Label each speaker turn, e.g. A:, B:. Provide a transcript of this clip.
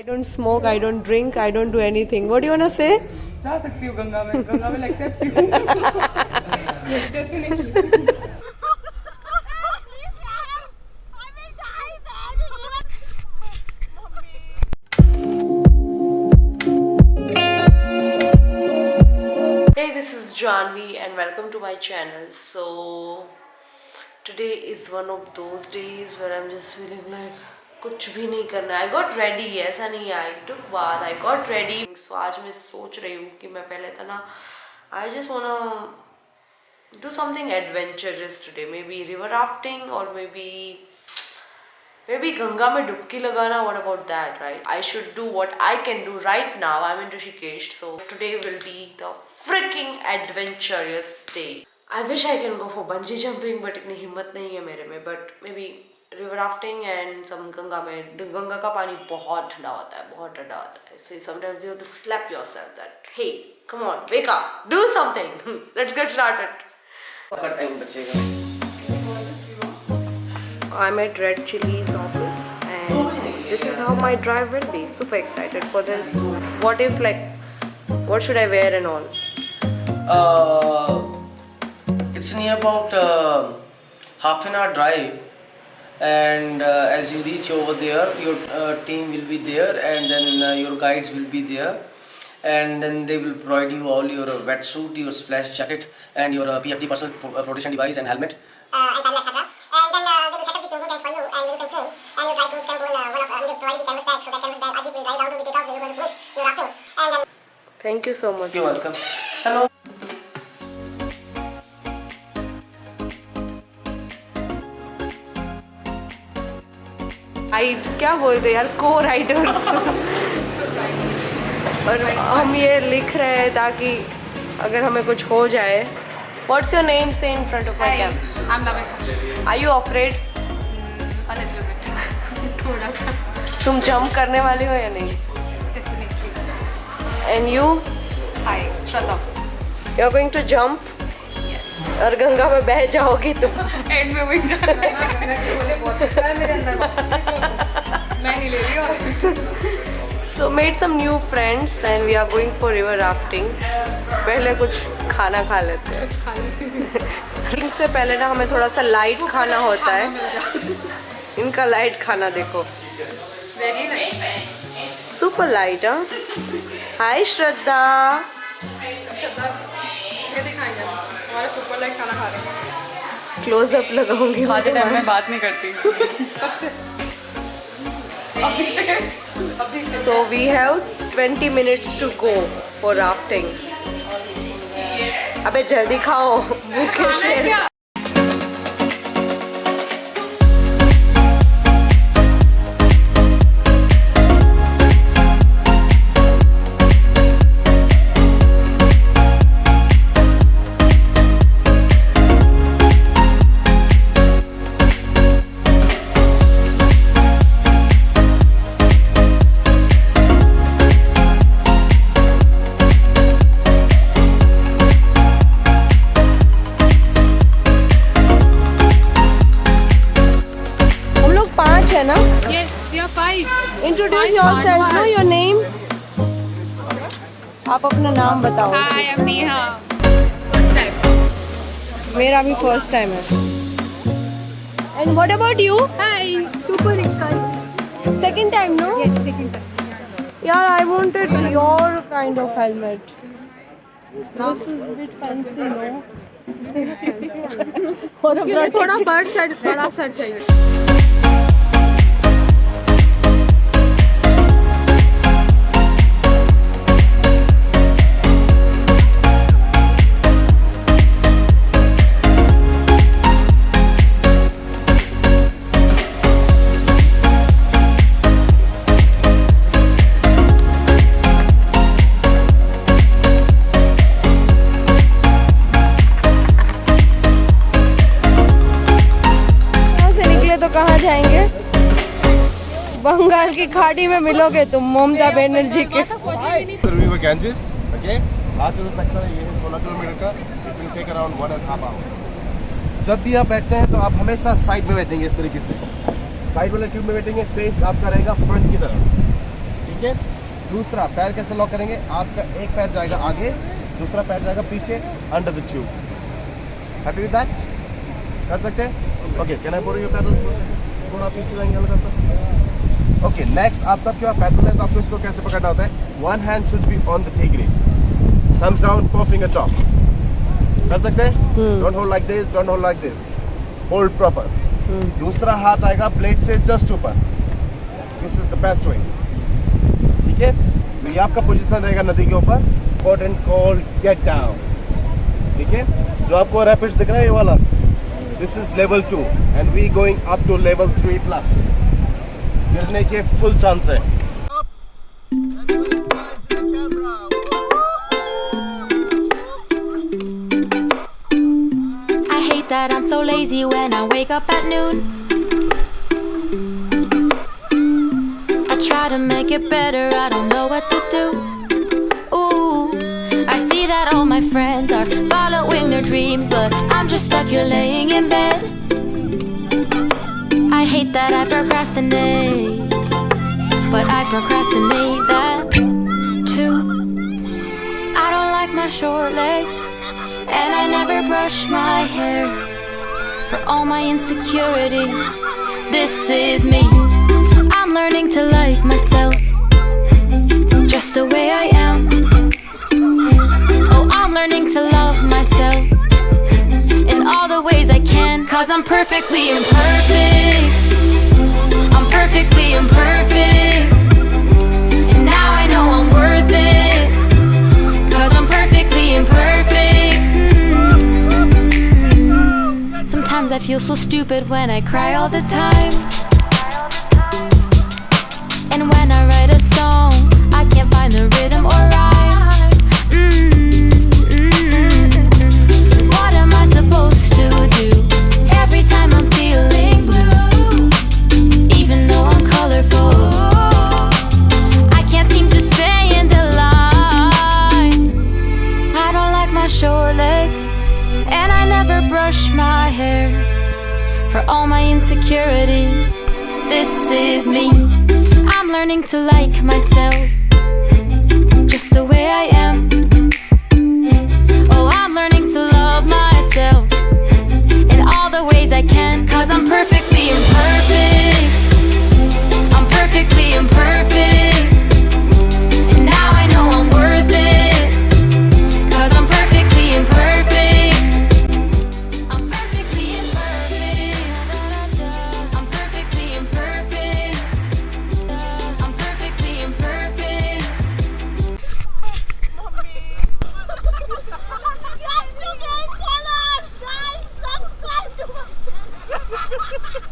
A: I don't smoke, I don't drink, I don't do anything. What do you want to say?
B: जा सकती हो गंगा में accept
A: Hey, this is Janvi and welcome to my channel. So today is one of those days where I'm just feeling like कुछ भी नहीं करना है. I got ready, ऐसा नहीं है, I took bath, I got ready. So आज मैं सोच रही हूँ कि मैं पहले था ना, I just wanna do something adventurous today. Maybe river rafting or maybe Ganga में डुबकी लगाना. What about that, right? I should do what I can do right now. I'm in Rishikesh, so today will be the freaking adventurous day. I wish I can go for bungee jumping, but इतनी हिम्मत नहीं है मेरे में. But maybe river rafting and some Ganga में. गंगा का पानी बहुत ठंडा होता है, बहुत ठंडा होता है. So sometimes you have to slap yourself that, hey, come on, wake up, do something. Let's get started. I'm at Red Chili's office and this is how my drive will be. Super excited for this. What if what should I wear and all?
C: It's near about half an hour drive, and as you reach over there, your team will be there, and then your guides will be there, and then they will provide you all your wetsuit, your splash jacket, and your PFD personal flotation device and helmet.
D: And paddle, etc. And then they will set up the changing tent for you, and you can change. And your dry clothes can go in they provide the canvas bag, so that canvas bag Ajit will drive down to the takeout where you're going to finish your rafting. And then
A: Thank you so much.
C: You're welcome. Hello.
A: क्या बोलते यार, को Riders. और हम ये लिख रहे हैं ताकि अगर हमें कुछ हो जाए. What's your name? Say in front of my camera.
E: I'm Navika.
A: Are you afraid?
E: A little bit. थोड़ा सा.
A: तुम जंप करने वाली हो या नहीं?
E: Definitely.
A: And you?
E: Hi, Shraddha.
A: You're going to jump?
E: Yes.
A: और गंगा में बह जाओगी तुम.
E: End में वही जाना. गंगा जी बोले बहुत अच्छा है मेरे अंदर वापस देखो. मैं नहीं ले रही हूँ.
A: So made some new friends and we are going for river rafting. पहले कुछ खाना खा लेते हैं.
E: कुछ खा लेते हैं.
A: इससे पहले ना हमें थोड़ा सा लाइट खाना होता है. इनका लाइट खाना देखो.
E: Very nice.
A: Super light. हाँ. हाय श्रद्धा.
E: श्रद्धा ये दिखाएंगे हमारा सुपर लाइट खाना खा रहे हैं.
A: क्लोजअप लगाऊंगी.
B: खाते टाइम में बात नहीं करती.
E: कब से? अभी से.
A: So we have 20 minutes to go for rafting. अबे जल्दी खाओ. भूखे शेर.
E: Yes, we are 5.
A: Introduce yourself. Know your name. आप अपना नाम बताओ.
E: Hi, I'm Neha. First time.
A: मेरा भी फर्स्ट टाइम है. And what about you?
E: Hi, super excited.
A: Second time, no?
E: Yes, second time.
A: Yeah, I wanted your kind of helmet. This is a bit fancy, no?
E: उसके लिए थोड़ा बड़ा sir चाहिए.
A: बंगाल की खाड़ी में मिलोगे तुम ममता बनर्जी के.
F: River Ganges, okay? आज जो सेक्शन है ये है 16 किलोमीटर का. It will take around 1.5 hours. जब भी आप बैठते हैं तो आप हमेशा साइड में बैठेंगे इस तरीके से. साइड वाले ट्यूब में बैठेंगे. फेस आपका रहेगा फ्रंट की तरफ. ठीक ठीक है। दूसरा पैर कैसे लॉक करेंगे, आपका एक पैर जाएगा आगे, दूसरा पैर जाएगा पीछे under the tube. Happy with that? कर सकते हैं? Okay, can I borrow your paddle? थोड़ा पीछे जाएंगे हल्का सा। ओके, नेक्स्ट आप सब क्या पैडल है तो आपको इसको कैसे पकड़ना होता है? One hand should be on the T grip, thumbs down, four finger top. कर सकते हैं? Don't hold like this, don't hold like this, hold proper. दूसरा हाथ आएगा प्लेट से जस्ट ऊपर, this is the best way, ठीक है। तो ये आपका पोजीशन रहेगा नदी के ऊपर, hot and cold, get down, ठीक है। जो आपको रैपिड्स दिख रहा है ये वाला, this is level 2 and we going up to level 3+। गिरने के फुल चांस है।
G: I hate that I'm so lazy when I wake up at noon. I try to make it better, I don't know what to do. Ooh, I see that all my friends are following their dreams, but I'm just stuck here laying in bed. I hate that I procrastinate, but I procrastinate that too. I don't like my short legs, and I never brush my hair. For all my insecurities, this is me. I'm learning to like myself, just the way I am. Oh, I'm learning to love myself in all the ways I can. 'Cause I'm perfectly imperfect, I'm perfectly imperfect, and now I know I'm worth it, 'cause I'm perfectly imperfect. Sometimes I feel so stupid when I cry all the time, and when I write a song I can't find the rhythm or rhyme. What am I supposed to do every time I'm feeling blue? Even though I'm colorful, I can't seem to stay in the lines. I don't like my short legs, and I never brush my hair. For all my insecurities, this is me. I'm learning to like myself, just the way I am. Oh, I'm learning to love myself in all the ways I can. 'Cause I'm perfectly imperfect, I'm perfectly imperfect, and now I know I'm worth it, 'cause I'm perfectly imperfect. I'm perfectly imperfect, I'm perfectly imperfect, I'm perfectly imperfect.
D: Yes, you can follow, like, subscribe to my channel.